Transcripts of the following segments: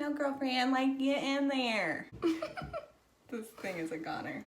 No, girlfriend, like, get in there. This thing is a goner.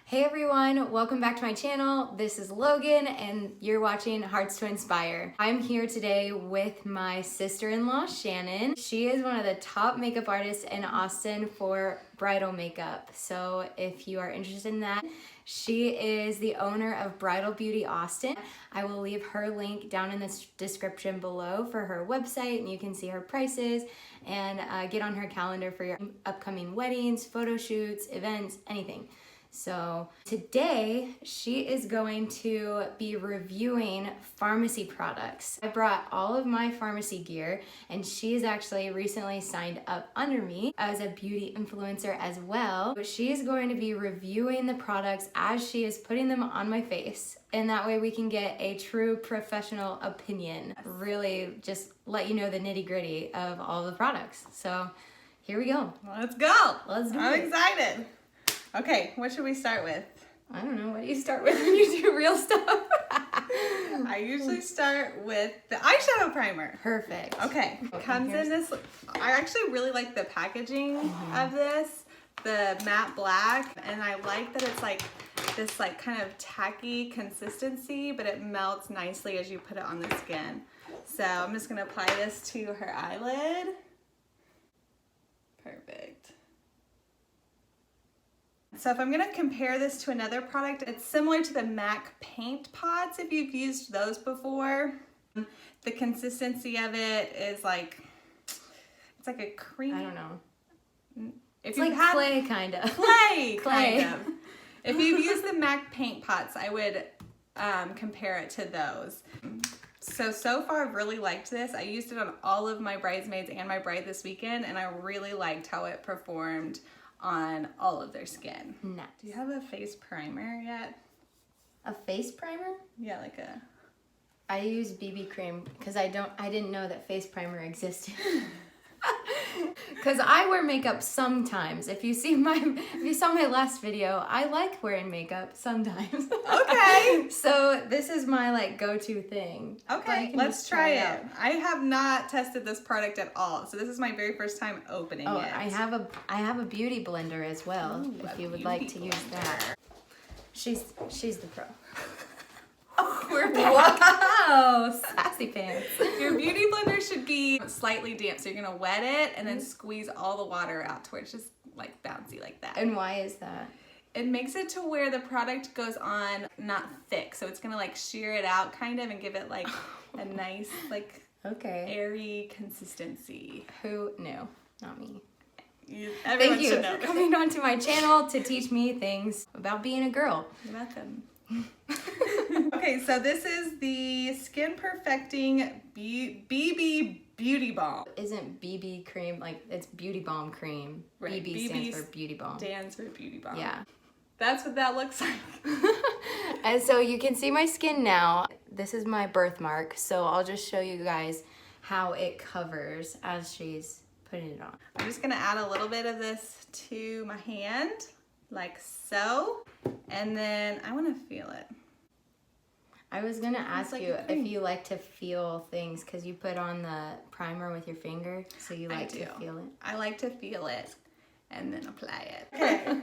Hey everyone, welcome back to my channel. This is Logan and you're watching Hearts to Inspire. I'm here today with my sister-in-law, Shannon. She is one of the top makeup artists in Austin for bridal makeup. So if you are interested in that, she is the owner of Bridal Beauty Austin. I will leave her link down in the description below for her website and you can see her prices and get on her calendar for your upcoming weddings, photo shoots, events, anything. So today she is going to be reviewing FARMASI products. I brought all of my FARMASI gear and she's actually recently signed up under me as a beauty influencer as well. She's going to be reviewing the products as she is putting them on my face. And that way we can get a true professional opinion. Really just let you know the nitty-gritty of all the products. So here we go. Let's go. Let's do it. I'm excited. Okay, what should we start with? I don't know. What do you start with when you do real stuff? I usually start with the eyeshadow primer. Perfect. Okay, comes in this. I actually really like the packaging of this, the matte black, and I like that it's like this kind of tacky consistency, but it melts nicely as you put it on the skin. So I'm just gonna apply this to her eyelid. Perfect. So if I'm gonna compare this to another product, it's similar to the MAC paint pots if you've used those before. The consistency of it is like, it's like a cream. I don't know. If It's like clay, kind of. Clay, kind of. If you've used the MAC paint pots, I would compare it to those. So far I've really liked this. I used it on all of my bridesmaids and my bride this weekend, and I really liked how it performed on all of their skin. Nice. Do you have a face primer yet? A face primer? Yeah, like a... I use BB cream because I didn't know that face primer existed. Because I wear makeup sometimes. If you saw my last video, I like wearing makeup sometimes. Okay. So this is my go-to thing. Okay, let's try it. I have not tested this product at all, so this is my very first time opening it. I have a beauty blender as well. Ooh, if you would like to use that. She's the pro. We're back. Wow, sassy pants. Your beauty blender should be slightly damp, so you're gonna wet it and then squeeze all the water out to where it's just like bouncy like that. And why is that? It makes it to where the product goes on not thick, so it's gonna shear it out kind of and give it a nice okay, airy consistency. Who knew? Not me. Everyone Thank you should know. for coming onto my channel to teach me things about being a girl. You're welcome. Okay, so this is the Skin Perfecting BB Beauty Balm. Isn't BB cream it's Beauty Balm cream? Right. BB stands for Beauty Balm. Stands for Beauty Balm. Yeah. That's what that looks like. And so you can see my skin now. This is my birthmark, so I'll just show you guys how it covers as she's putting it on. I'm just gonna add a little bit of this to my hand, like so, and then I wanna feel it. I was gonna ask you if you like to feel things because you put on the primer with your finger, so you like to feel it. I like to feel it and then apply it. Okay,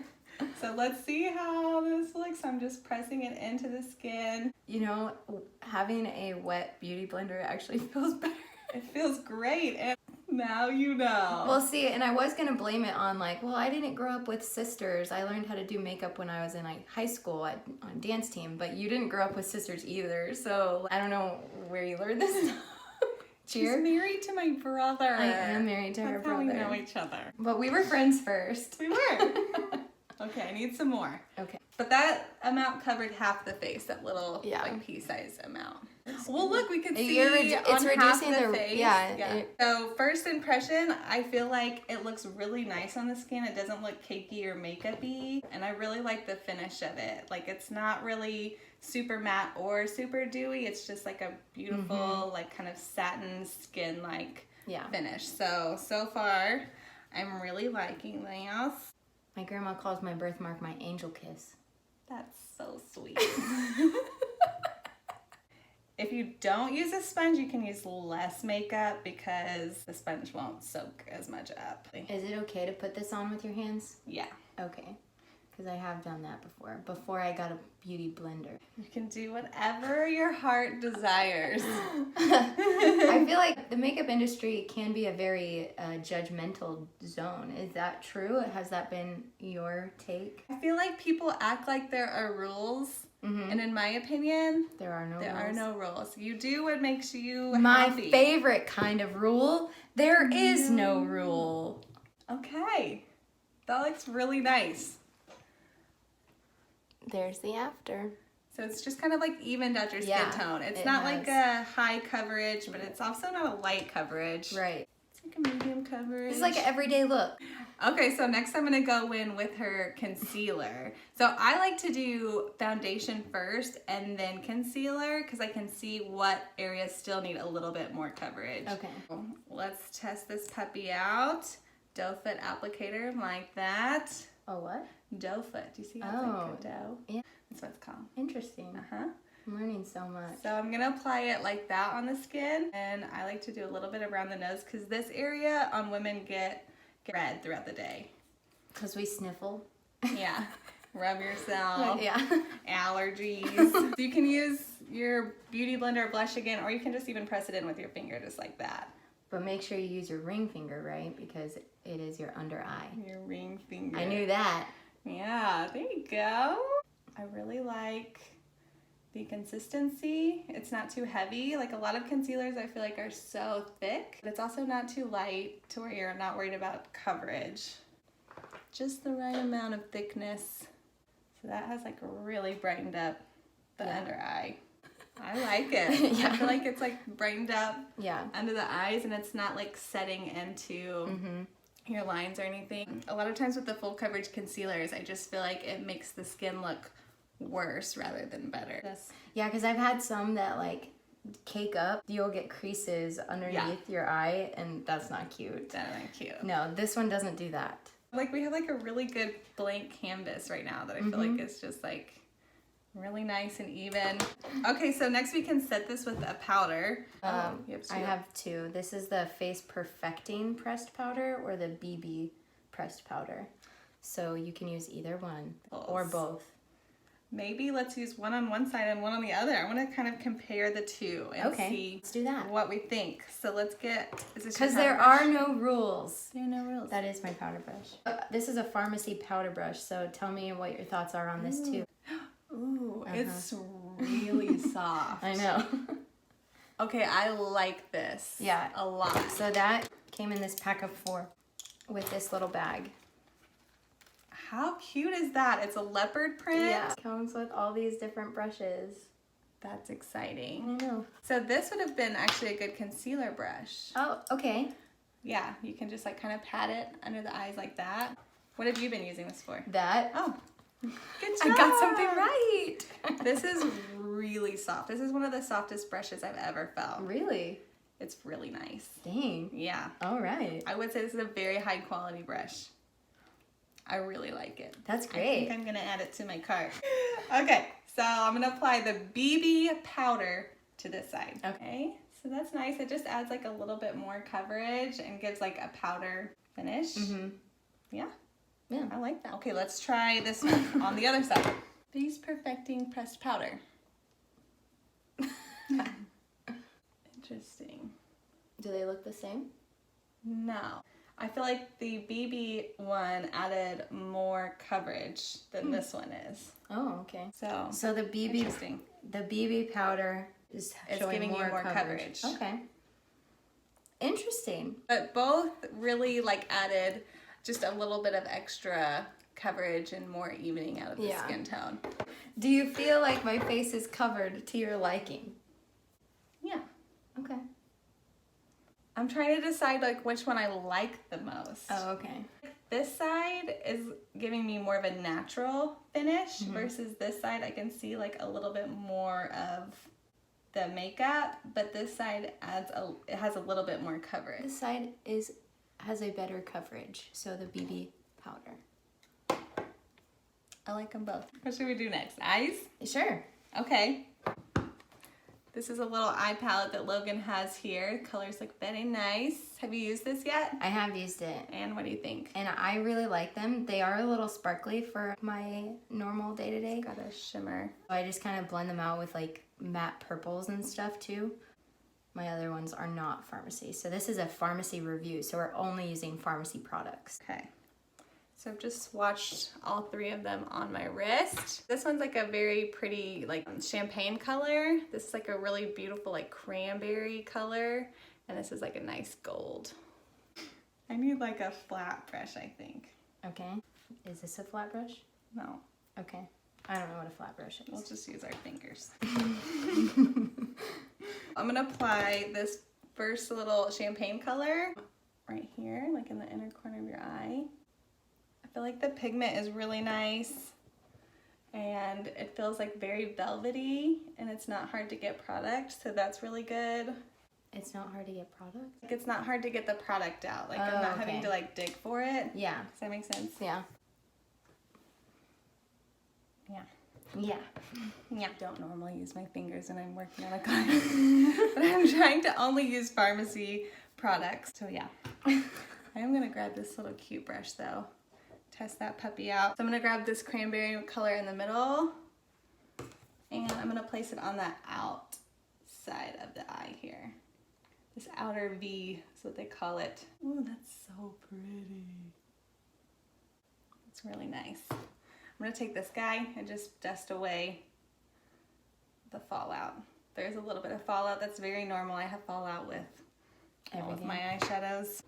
so let's see how this looks. I'm just pressing it into the skin. You know, having a wet beauty blender actually feels better. It feels great, and now you know. Well, see, and I was gonna blame it on well, I didn't grow up with sisters. I learned how to do makeup when I was in high school on dance team, but you didn't grow up with sisters either. So I don't know where you learned this stuff. She's married to my brother. I am married to her brother. That's how we know each other. But we were friends first. We were. Okay, I need some more. Okay. But that amount covered half the face, that little pea-sized amount. Well, look, we can see it's reducing half the face. Yeah. So first impression, I feel like it looks really nice on the skin. It doesn't look cakey or makeup-y, and I really like the finish of it. It's not really super matte or super dewy. It's just a beautiful, kind of satin skin finish. So far, I'm really liking this. My grandma calls my birthmark my angel kiss. That's so sweet. don't use a sponge, you can use less makeup because the sponge won't soak as much up. Is it okay to put this on with your hands? Yeah. Okay. Because I have done that before I got a beauty blender. You can do whatever your heart desires. I feel like the makeup industry can be a very judgmental zone. Is that true? Has that been your take? I feel like people act like there are rules. Mm-hmm. And in my opinion, there are no rules. You do what makes you happy. My favorite kind of rule, there is no rule. Okay. That looks really nice. There's the after. So it's just kind of like evened out your skin tone. It's not like a high coverage, but it's also not a light coverage. Right. It's like a medium coverage. It's like an everyday look. Okay, so next I'm going to go in with her concealer. So I like to do foundation first and then concealer because I can see what areas still need a little bit more coverage. Okay. Let's test this puppy out. Doe foot applicator like that. Oh, what? Doe foot. Do you see how it's like a doe? Yeah. That's what it's called. Interesting. Uh-huh. I'm learning so much. So I'm going to apply it like that on the skin. And I like to do a little bit around the nose because this area on women get red throughout the day. Because we sniffle? Yeah. Rub yourself. Yeah. Allergies. So you can use your beauty blender blush again, or you can just even press it in with your finger just like that. But make sure you use your ring finger, right? Because it is your under eye. Your ring finger. I knew that. Yeah, there you go. I really like the consistency. It's not too heavy. Like a lot of concealers I feel like are so thick, but it's also not too light to where you're not worried about coverage. Just the right amount of thickness. So that has like really brightened up the under eye. I like it. I feel like it's like brightened up under the eyes and it's not like setting into your lines or anything. A lot of times with the full coverage concealers, I just feel like it makes the skin look worse rather than better. Yeah, because I've had some that like cake up. You'll get creases underneath your eye and that's not cute. That's not cute. No, this one doesn't do that. Like we have like a really good blank canvas right now that I feel like is just like really nice and even. Okay, so next we can set this with a powder. I have two. This is the Face Perfecting pressed powder or the BB pressed powder. So you can use either one or both. Maybe let's use one on one side and one on the other. I want to kind of compare the two and see let's do that. What we think. So let's get... Because there are no rules. There are no rules. That is my powder brush. This is a FARMASI powder brush, so tell me what your thoughts are on this too. Ooh, it's really soft. I know. Okay, I like this. Yeah. A lot. So that came in this pack of 4 with this little bag. How cute is that? It's a leopard print. Yeah. It comes with all these different brushes. That's exciting. I know. So this would have been actually a good concealer brush. Oh, okay. Yeah, you can just like kind of pat it under the eyes like that. What have you been using this for? That. Oh, good job. I got something right. This is really soft. This is one of the softest brushes I've ever felt. Really? It's really nice. Dang. Yeah. All right. I would say this is a very high quality brush. I really like it. That's great. I think I'm going to add it to my cart. Okay, so I'm going to apply the BB powder to this side. Okay, so that's nice. It just adds like a little bit more coverage and gives like a powder finish. Yeah. Yeah. I like that. Okay, let's try this one on the other side. Face Perfecting pressed powder. Interesting. Do they look the same? No. I feel like the BB one added more coverage than this one is. Oh, okay. So the BB powder is giving you more coverage. Okay. Interesting. But both really like added just a little bit of extra coverage and more evening out of the skin tone. Do you feel like my face is covered to your liking? Yeah. Okay. I'm trying to decide like which one I like the most. Oh, okay. This side is giving me more of a natural finish versus this side I can see like a little bit more of the makeup, but this side it has a little bit more coverage. This side has a better coverage, so the BB powder. I like them both. What should we do next? Eyes? Sure. Okay. This is a little eye palette that Logan has here. Colors look very nice. Have you used this yet? I have used it. And what do you think? And I really like them. They are a little sparkly for my normal day-to-day. It's got a shimmer. I just kind of blend them out with like matte purples and stuff too. My other ones are not FARMASI. So this is a FARMASI review. So we're only using FARMASI products. Okay. So I've just swatched all 3 of them on my wrist. This one's like a very pretty like champagne color. This is like a really beautiful like cranberry color. And this is like a nice gold. I need like a flat brush, I think. Okay. Is this a flat brush? No. Okay. I don't know what a flat brush is. We'll just use our fingers. I'm gonna apply this first little champagne color right here, like in the inner corner of your eye. I feel like the pigment is really nice and it feels like very velvety and it's not hard to get product, so that's really good. It's not hard to get product? Like it's not hard to get the product out. Like I'm not having to like dig for it. Yeah. Does that make sense? Yeah. Yeah. Yeah. Yeah. I don't normally use my fingers when I'm working on a client, but I'm trying to only use FARMASI products. So yeah. I am gonna grab this little cute brush though. Test that puppy out. So I'm gonna grab this cranberry color in the middle and I'm gonna place it on the outside of the eye here. This outer V is what they call it. Ooh, that's so pretty. It's really nice. I'm gonna take this guy and just dust away the fallout. There's a little bit of fallout. That's very normal. I have fallout with all of my eyeshadows.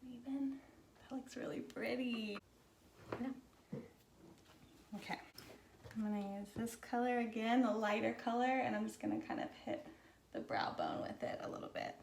Uneven. That looks really pretty. Yeah. Okay. I'm gonna use this color again, the lighter color, and I'm just gonna kind of hit the brow bone with it a little bit.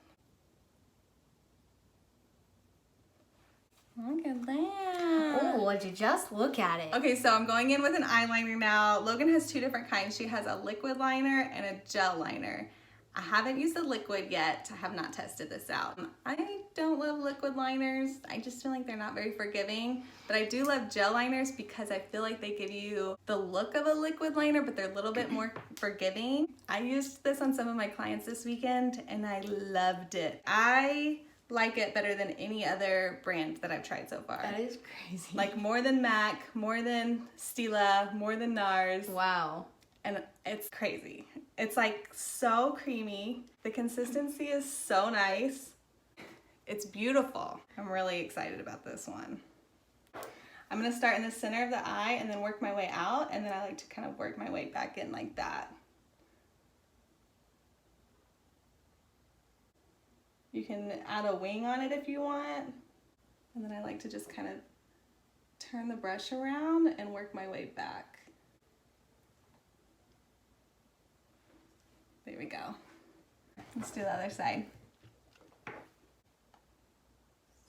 Look at that. Oh, would you just look at it? Okay, so I'm going in with an eyeliner now. Logan has 2 different kinds. She has a liquid liner and a gel liner. I haven't used the liquid yet. I have not tested this out. I don't love liquid liners. I just feel like they're not very forgiving, but I do love gel liners because I feel like they give you the look of a liquid liner, but they're a little bit more forgiving. I used this on some of my clients this weekend and I loved it. I like it better than any other brand that I've tried so far. That is crazy. Like more than MAC, more than Stila, more than NARS. Wow. And it's crazy. It's like so creamy. The consistency is so nice. It's beautiful. I'm really excited about this one. I'm gonna start in the center of the eye and then work my way out, and then I like to kind of work my way back in like that. You can add a wing on it if you want. And then I like to just kind of turn the brush around and work my way back. There we go. Let's do the other side.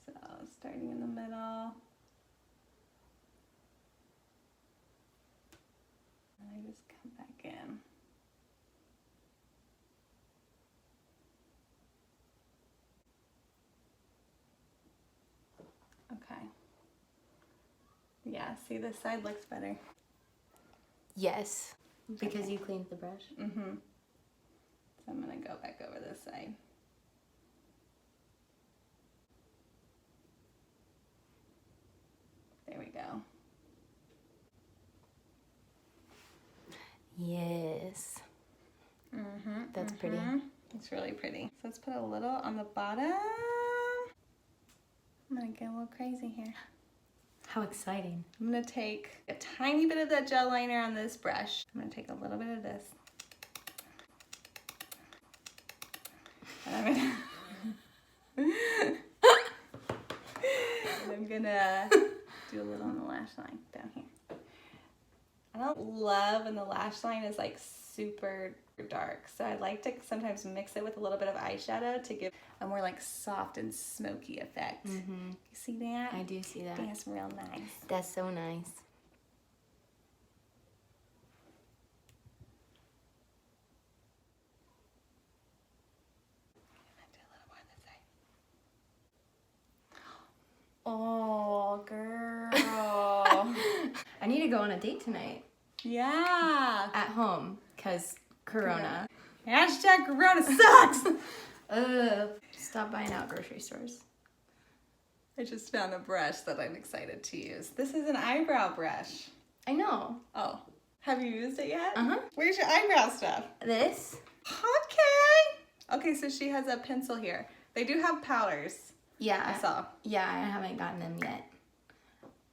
So starting in the middle. And I just come back in. Okay. Yeah, see, this side looks better. Yes, because you cleaned the brush. Mm-hmm. So I'm gonna go back over this side. There we go. Yes. Mm-hmm. That's pretty. It's really pretty. So let's put a little on the bottom. I'm gonna get a little crazy here. How exciting. I'm gonna take a tiny bit of that gel liner on this brush. I'm gonna take a little bit of this. And I'm gonna do a little on the lash line down here. I don't love when the lash line is like super dark, so I like to sometimes mix it with a little bit of eyeshadow to give a more like soft and smoky effect. Mm-hmm. You see that? I do see that. That's real nice. That's so nice. Oh need to go on a date tonight. Yeah. At home, because Corona. Hashtag Corona sucks. Stop buying out grocery stores. I just found a brush that I'm excited to use. This is an eyebrow brush. I know. Oh. Have you used it yet? Uh-huh. Where's your eyebrow stuff? This. Okay. Okay, so she has a pencil here. They do have powders. Yeah. I saw. Yeah, I haven't gotten them yet.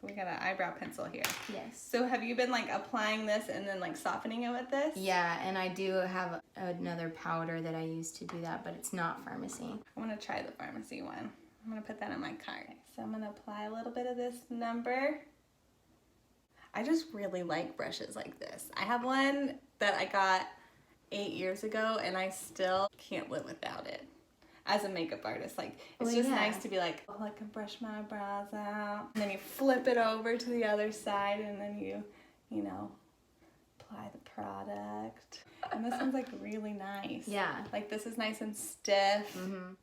We got an eyebrow pencil here. Yes. So have you been like applying this and then like softening it with this? Yeah, and I do have another powder that I use to do that, but it's not FARMASI. I want to try the FARMASI one. I'm going to put that in my cart. So I'm going to apply a little bit of this number. I just really like brushes like this. I have one that I got 8 years ago and I still can't live without it. As a makeup artist, like it's just nice to be like, oh, I can brush my brows out, and then you flip it over to the other side, and then you know, apply the product. And this one's like really nice. Yeah. Like this is nice and stiff. Mm-hmm.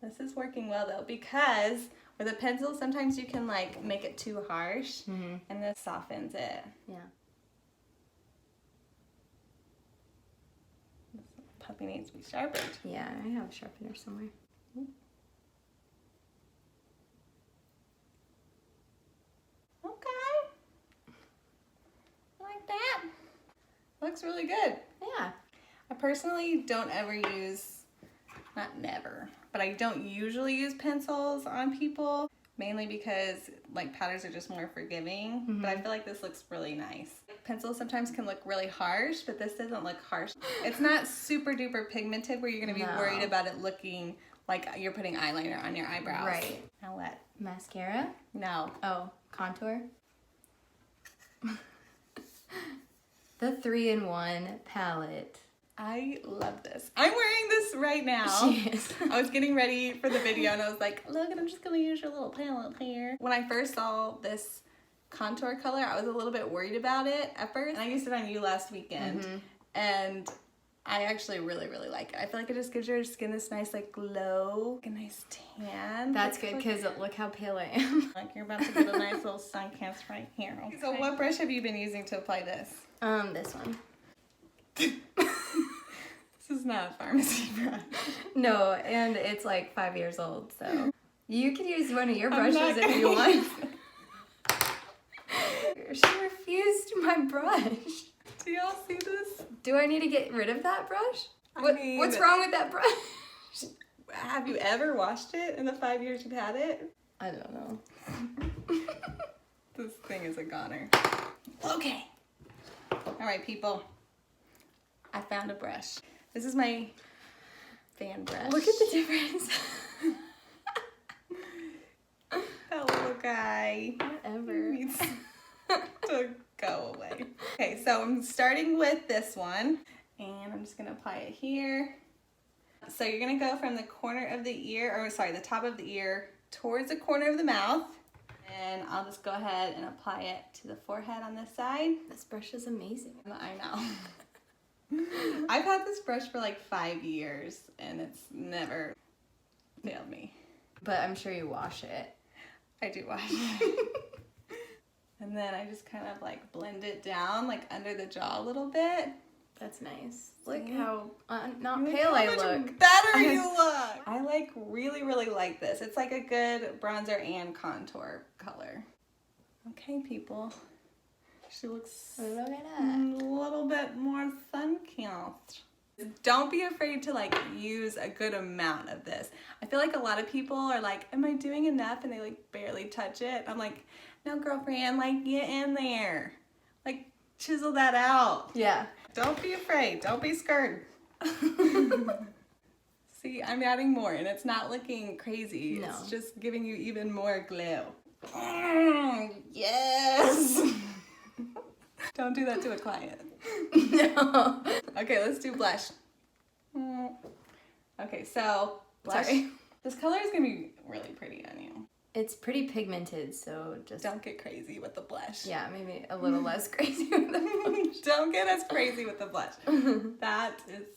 This is working well though, because with a pencil sometimes you can like make it too harsh, and this softens it. Yeah. Puppy needs to be sharpened. Yeah, I have a sharpener somewhere. Okay. I like that. Looks really good. Yeah. I personally don't ever use, not never, but I don't usually use pencils on people, mainly because like powders are just more forgiving, but I feel like this looks really nice. Pencils sometimes can look really harsh, but this doesn't look harsh. It's not super duper pigmented where you're going to be worried about it looking like you're putting eyeliner on your eyebrows. Right. Now what? Mascara? No. Oh, contour? The 3-in-1 palette. I love this. I'm wearing this right now. She is. I was getting ready for the video and I was like, Logan, I'm just going to use your little palette here. When I first saw this contour color, I was a little bit worried about it at first. And I used it on you last weekend. And I actually really, really like it. I feel like it just gives your skin this nice like glow, a nice tan. That's good because look how pale I am. Like you're about to get a nice little sun cast right here. Okay. So what brush have you been using to apply this? This one. This is not a FARMASI brush. No, and it's like 5 years old, so you could use one of your brushes if you want. She refused my brush. Do y'all see this? Do I need to get rid of that brush? mean, what's wrong with that brush? Have you ever washed it in the 5 years you've had it? I don't know. This thing is a goner. Okay. All right, people. I found a brush. This is my fan brush. Look at the difference. That little guy. Whatever. Needs to go away. Okay, so I'm starting with this one, and I'm just gonna apply it here. So you're gonna go from the corner of the ear, or sorry, the top of the ear towards the corner of the mouth. And I'll just go ahead and apply it to the forehead on this side. This brush is amazing. I know. I've had this brush for like 5 years and it's never failed me. But I'm sure you wash it. I do wash it. And then I just kind of like blend it down like under the jaw a little bit. That's nice. Look how not pale I look. Better you look. I like really, really like this. It's like a good bronzer and contour color. Okay, people. She looks Look at a little bit more sun-kissed. Don't be afraid to like use a good amount of this. I feel like a lot of people are like, am I doing enough? And they like barely touch it. I'm like, no, girlfriend, like get in there. Like chisel that out. Yeah. Don't be afraid. Don't be scared. See, I'm adding more and it's not looking crazy. No. It's just giving you even more glow. Yes. Don't do that to a client. No. Okay, let's do blush. Okay, so blush. Sorry. This color is gonna be really pretty on you. It's pretty pigmented, so just Don't get crazy with the blush. yeah, maybe a little less crazy with the blush. Don't get as crazy with the blush. That is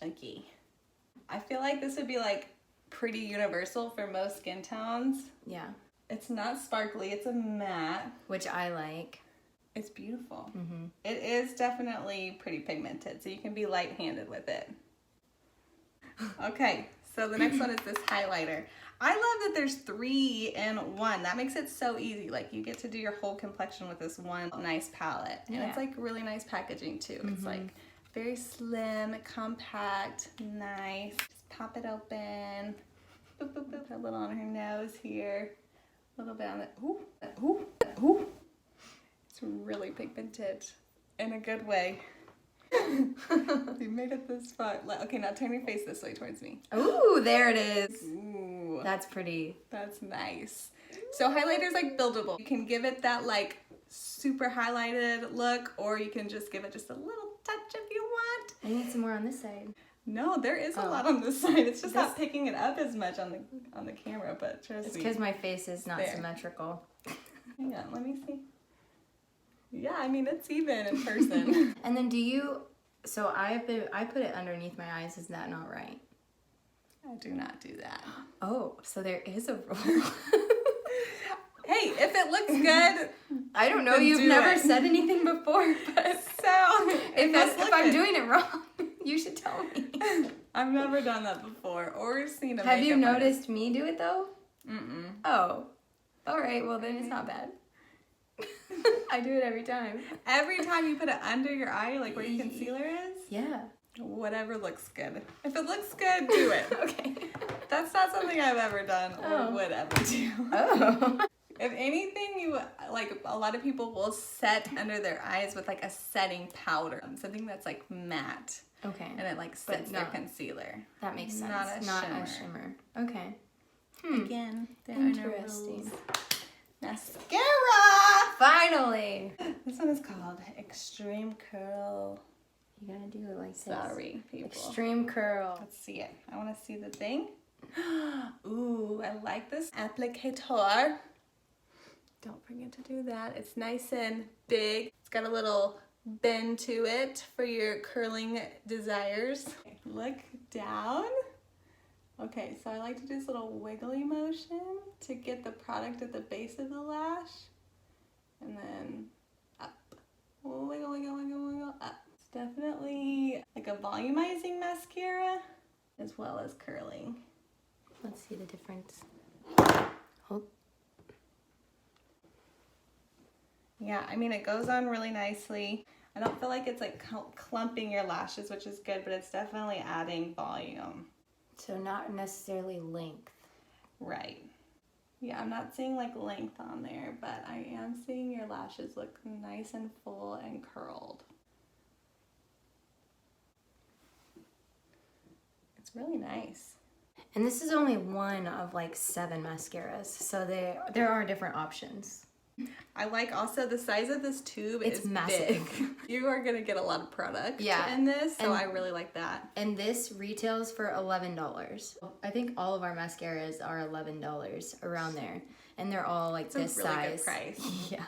a key. I feel like this would be like pretty universal for most skin tones. Yeah. It's not sparkly, it's a matte. Which I like. It's beautiful. It is definitely pretty pigmented, so you can be light-handed with it. Okay, so the next one is this highlighter. I love that there's 3 in 1. That makes it so easy. Like, you get to do your whole complexion with this one nice palette. And it's like really nice packaging too. It's like very slim, compact, nice. Just pop it open. Boop, boop, boop. A little on her nose here. A little bit on the, ooh, ooh, ooh. It's really pigmented in a good way. You made it this far. Okay, now turn your face this way towards me. Ooh, there it is. Ooh. That's pretty. That's nice. So highlighter's like buildable. You can give it that like super highlighted look, or you can just give it just a little touch if you want. I need some more on this side. No, there is a lot on this side. It's just not picking it up as much on the camera, but trust me. It's because my face is not symmetrical. Hang on, let me see. Yeah, I mean, it's even in person. And then do you, so I put it underneath my eyes. Is that not right? I do not do that. Oh, so there is a rule. Hey, if it looks good, I don't know. You've never said anything before, but so if I'm doing it wrong, you should tell me. I've never done that before or seen a Have you noticed artist. me do it though? Mm-mm. Oh, all right. Well, then it's not bad. I do it every time. Every time you put it under your eye, like where your concealer is? Yeah. Whatever looks good. If it looks good, do it. Okay. That's not something I've ever done or would ever do. Oh. If anything, like a lot of people will set under their eyes with like a setting powder, something that's like matte. Okay. And it like sets their concealer. That makes sense. Not a shimmer. Okay. Again, there interesting. Are no rules. Mascara! Finally! This one is called Extreme Curl. You gotta do it like this. Sorry, people. Extreme Curl. Let's see it. I want to see the thing. Ooh, I like this applicator. Don't forget to do that. It's nice and big. It's got a little bend to it for your curling desires. Look down. Okay, so I like to do this little wiggly motion to get the product at the base of the lash. And then up. Wiggle, wiggle, wiggle, wiggle, up. It's definitely like a volumizing mascara as well as curling. Let's see the difference. Oh. Yeah, I mean, it goes on really nicely. I don't feel like it's like clumping your lashes, which is good, but it's definitely adding volume. So not necessarily length. Right. Yeah, I'm not seeing like length on there, but I am seeing your lashes look nice and full and curled. It's really nice. And this is only one of like 7 mascaras, so there are different options. I like also the size of this tube is massive. Big. You are going to get a lot of product in this, so I really like that. And this retails for $11. I think all of our mascaras are $11 around there, and they're all like this really size. Good price. Yeah.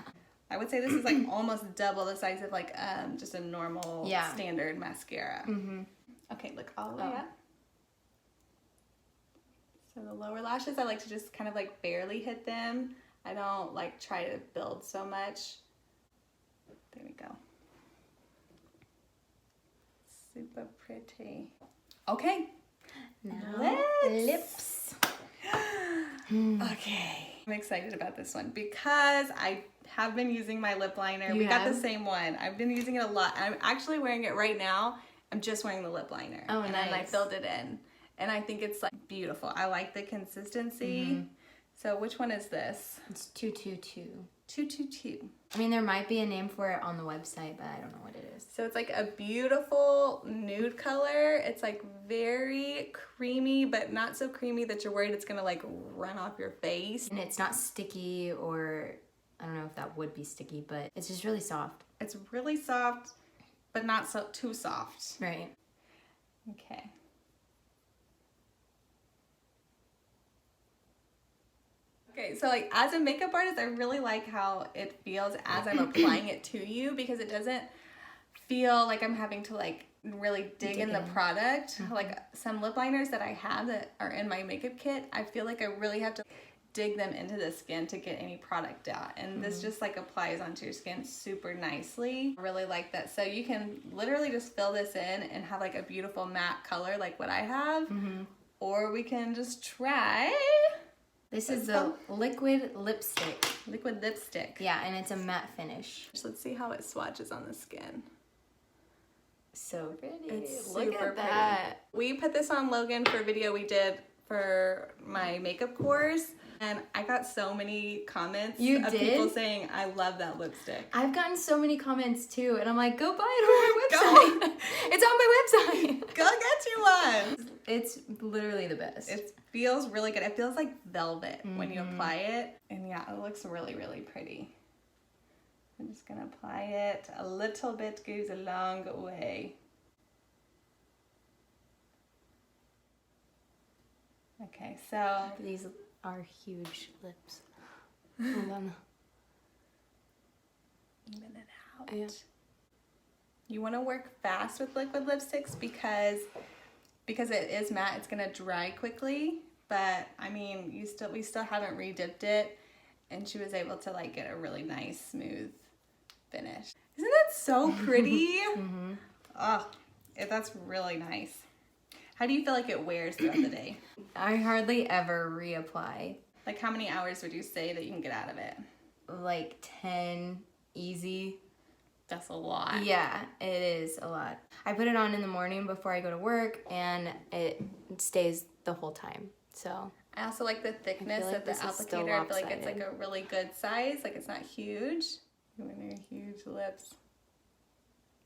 I would say this is like almost double the size of like just a normal standard mascara. Mm-hmm. Okay, look all the way up. So the lower lashes, I like to just kind of like barely hit them. I don't like try to build so much. There we go. Super pretty. Okay. Now lips. Okay. I'm excited about this one because I have been using my lip liner. We got the same one. I've been using it a lot. I'm actually wearing it right now. I'm just wearing the lip liner. Oh, nice. And I filled it in. And I think it's like beautiful. I like the consistency. Mm-hmm. So which one is this? It's 222. 222. I mean, there might be a name for it on the website, but I don't know what it is. So it's like a beautiful nude color. It's like very creamy, but not so creamy that you're worried it's gonna like run off your face. And it's not sticky, or I don't know if that would be sticky, but it's just really soft. It's really soft, but not so too soft. Right. Okay. Okay, so like as a makeup artist, I really like how it feels as I'm applying it to you, because it doesn't feel like I'm having to like really dig in the product. Mm-hmm. Like some lip liners that I have that are in my makeup kit, I feel like I really have to dig them into the skin to get any product out. And this just like applies onto your skin super nicely. I really like that. So you can literally just fill this in and have like a beautiful matte color like what I have. Or we can just try. This is the liquid lipstick. Liquid lipstick. Yeah, and it's a matte finish. So let's see how it swatches on the skin. So pretty. It's Look super at that. We put this on Logan for a video we did for my makeup course, and I got so many comments of people saying, I love that lipstick. I've gotten so many comments too, and I'm like, go buy it on my website. It's on my website. Go get you one. It's literally the best. It feels really good. It feels like velvet when you apply it. And yeah, it looks really, really pretty. I'm just gonna apply it. A little bit goes a long way. Okay, so these are huge lips. Hold on. Even it out. Yeah. You want to work fast with liquid lipsticks because it is matte. It's gonna dry quickly. But I mean, we still haven't re-dipped it, and she was able to like get a really nice smooth finish. Isn't that so pretty? Oh, that's really nice. How do you feel like it wears throughout the day? I hardly ever reapply. Like how many hours would you say that you can get out of it? Like 10, easy. That's a lot. Yeah, it is a lot. I put it on in the morning before I go to work, and it stays the whole time. So I also like the thickness of the applicator. I feel like it's like a really good size. Like it's not huge. You want your huge lips.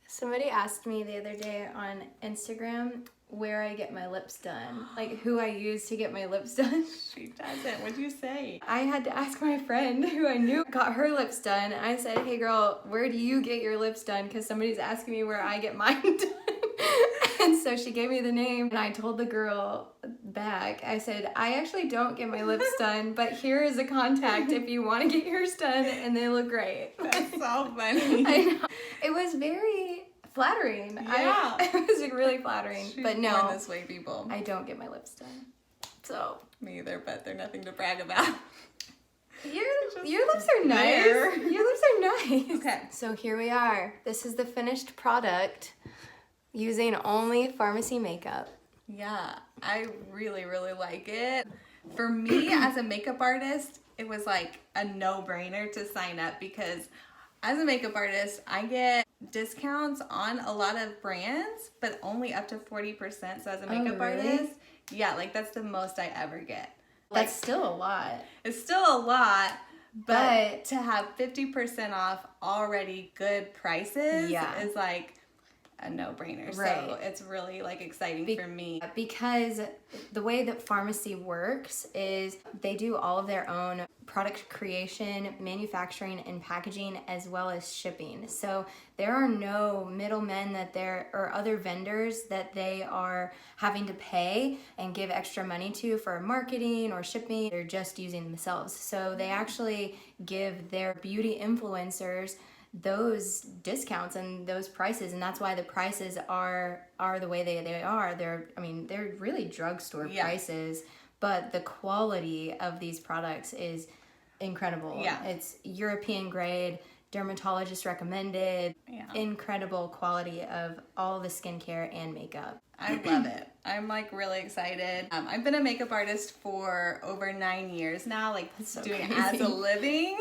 Somebody asked me the other day on Instagram where I get my lips done, like who I use to get my lips done. She doesn't. What'd you say? I had to ask my friend who I knew got her lips done. I said, hey girl, where do you get your lips done? Because somebody's asking me where I get mine done. And so she gave me the name, and I told the girl back, I said, I actually don't get my lips done, but here is a contact if you want to get yours done, and they look great. That's so funny. I know. It was very flattering. Yeah. It was really flattering. But no, born this way, people. I don't get my lips done. So me either, but they're nothing to brag about. Your lips are nice. Your lips are nice. Okay. So here we are. This is the finished product using only FARMASI makeup. Yeah, I really, really like it. For me as a makeup artist, it was like a no-brainer to sign up because as a makeup artist, I get discounts on a lot of brands, but only up to 40%. So as a makeup artist, yeah, like that's the most I ever get. Like, that's still a lot. It's still a lot, but to have 50% off already good prices is like a no-brainer. Right. So it's really like exciting for me. Because the way that FARMASI works is they do all of their own product creation, manufacturing, and packaging, as well as shipping. So there are no middlemen or other vendors that they are having to pay and give extra money to for marketing or shipping. They're just using themselves. So they actually give their beauty influencers those discounts and those prices, and that's why the prices are the way they are. They're really drugstore prices, but the quality of these products is incredible. Yeah, it's European grade, dermatologist recommended. Yeah. Incredible quality of all the skincare and makeup. I love it. I'm like really excited. I've been a makeup artist for over 9 years now, like doing it as a living.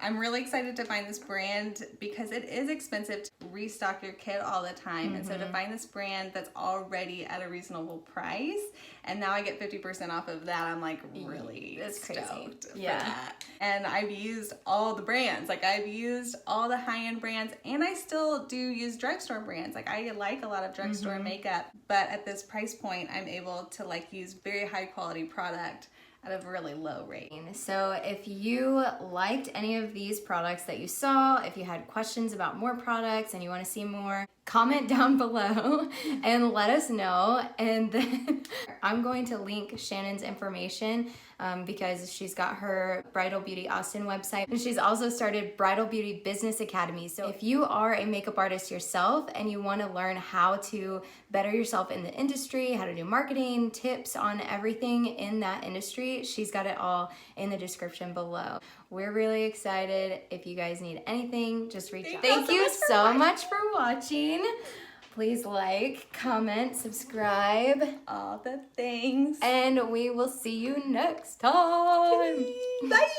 I'm really excited to find this brand because it is expensive to restock your kit all the time. And so to find this brand that's already at a reasonable price, and now I get 50% off of that, I'm like really stoked for that. And I've used all the brands. Like I've used all the high-end brands, and I still do use drugstore brands. Like I like a lot of drugstore makeup, but at this price point, I'm able to like use very high quality product at a really low rate. So if you liked any of these products that you saw, if you had questions about more products and you want to see more, comment down below and let us know. And then I'm going to link Shannon's information because she's got her Bridal Beauty Austin website, and she's also started Bridal Beauty Business Academy. So if you are a makeup artist yourself and you want to learn how to better yourself in the industry, how to do marketing, tips on everything in that industry, she's got it all in the description below. We're really excited. If you guys need anything, just reach out. Thank you so much for watching. Please like, comment, subscribe. All the things. And we will see you next time. Bye.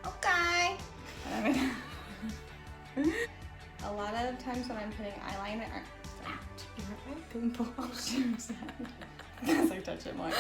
Okay. A lot of times when I'm putting eyeliner, Pimple. because I touch it more.